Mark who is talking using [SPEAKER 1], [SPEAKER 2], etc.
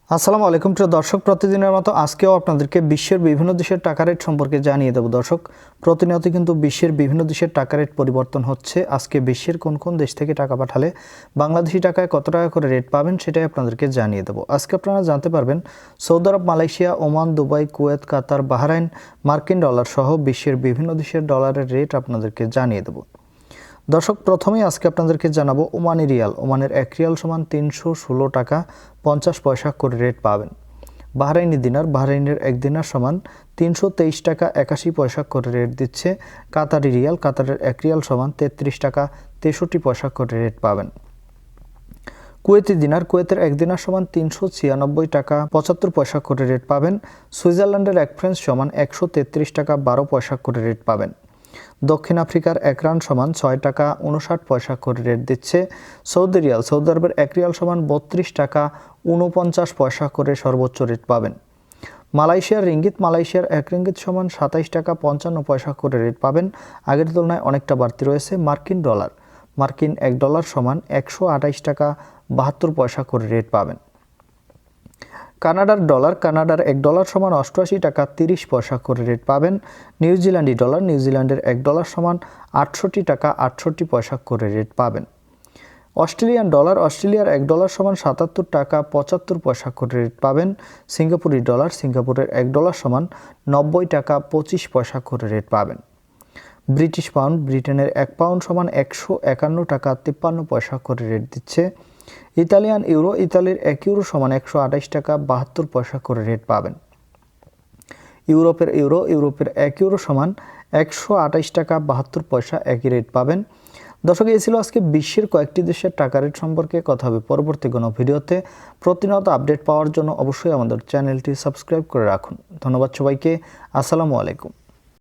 [SPEAKER 1] আসসালামু আলাইকুম প্রিয় দর্শক, প্রতিদিনের মতো আজকেও আপনাদেরকে বিশ্বের বিভিন্ন দেশের টাকা রেট সম্পর্কে জানিয়ে দেব। দর্শক, প্রতিনিয়ত কিন্তু বিশ্বের বিভিন্ন দেশের টাকা রেট পরিবর্তন হচ্ছে। আজকে বিশ্বের কোন কোন দেশ থেকে টাকা পাঠালে বাংলাদেশি টাকায় কত টাকা করে রেট পাবেন সেটাই আপনাদেরকে জানিয়ে দেব। আজকে আপনারা জানতে পারবেন সৌদি আরব, মালয়েশিয়া, ওমান, দুবাই, কুয়েত, কাতার, বাহরাইন, মার্কিন ডলার সহ বিশ্বের বিভিন্ন দেশের ডলারের রেট আপনাদেরকে জানিয়ে দেব। দর্শক, প্রথমেই আজকে আপনাদেরকে জানাবো ওমানি রিয়াল। ওমানের 1 রিয়াল সমান 316 টাকা 50 পয়সা করে রেট পাবেন। বাহরাইনি দিনার, বাহরাইনের 1 দিনার সমান 323 টাকা 81 পয়সা করে রেট দিচ্ছে। কাতারি রিয়াল, কাতারের 1 রিয়াল সমান 33 টাকা 63 পয়সা করে রেট পাবেন। কুয়েতি দিনার, কুয়েতের 1 দিনার সমান 396 টাকা 75 পয়সা করে রেট পাবেন। সুইজারল্যান্ডের 1 ফ্রান্স সমান 133 টাকা 12 পয়সা করে রেট পাবেন। দক্ষিণ আফ্রিকার 1 রান সমান 6 টাকা 59 পয়সা করে রেট দিচ্ছে। সৌদি রিয়াল, সৌদি আরবের 1 রিয়াল সমান 32 টাকা 49 পয়সা করে সর্বোচ্চ রেট পাবেন। মালয়েশিয়ার রিঙ্গিত, মালয়েশিয়ার 1 রিঙ্গিত সমান 27 টাকা 55 পয়সা করে রেট পাবেন। আগের তুলনায় অনেকটা বাড়তি রয়েছে। মার্কিন ডলার, মার্কিন 1 ডলার সমান 128 টাকা 72 পয়সা করে রেট পাবেন। কানাডার ডলার, কানাডার 1 ডলার সমান 88 টাকা 30 পয়সা করে রেট পাবেন। নিউজিল্যান্ডি ডলার, নিউজিল্যান্ডের 1 ডলার সমান 68 টাকা 68 পয়সা করে রেট পাবেন। অস্ট্রেলিয়ান ডলার, অস্ট্রেলিয়ার 1 ডলার সমান 77 টাকা 75 পয়সা করে রেট পাবেন। সিঙ্গাপুরি ডলার, সিঙ্গাপুরের 1 ডলার সমান 90 টাকা 25 পয়সা করে রেট পাবেন। ব্রিটিশ পাউন্ড, ব্রিটেনের 1 পাউন্ড সমান 151 টাকা 53 পয়সা করে রেট দিচ্ছে। ইতালিয়ান ইউরো, ইতালির 1 ইউরো সমান 128 টাকা 72 পয়সা করে রেট পাবেন। ইউরোপের ইউরো, ইউরোপের 1 ইউরো সমান 128 টাকা 72 পয়সা একই রেট পাবেন। দর্শক, এই ছিল আজকে বিশ্বের কয়েকটি দেশের টাকা রেট সম্পর্কে কথা হবে পরবর্তী কোনো ভিডিওতে। প্রতিনিয়ত আপডেট পাওয়ার জন্য অবশ্যই আমাদের চ্যানেলটি সাবস্ক্রাইব করে রাখুন। ধন্যবাদ সবাইকে। আসসালামু আলাইকুম।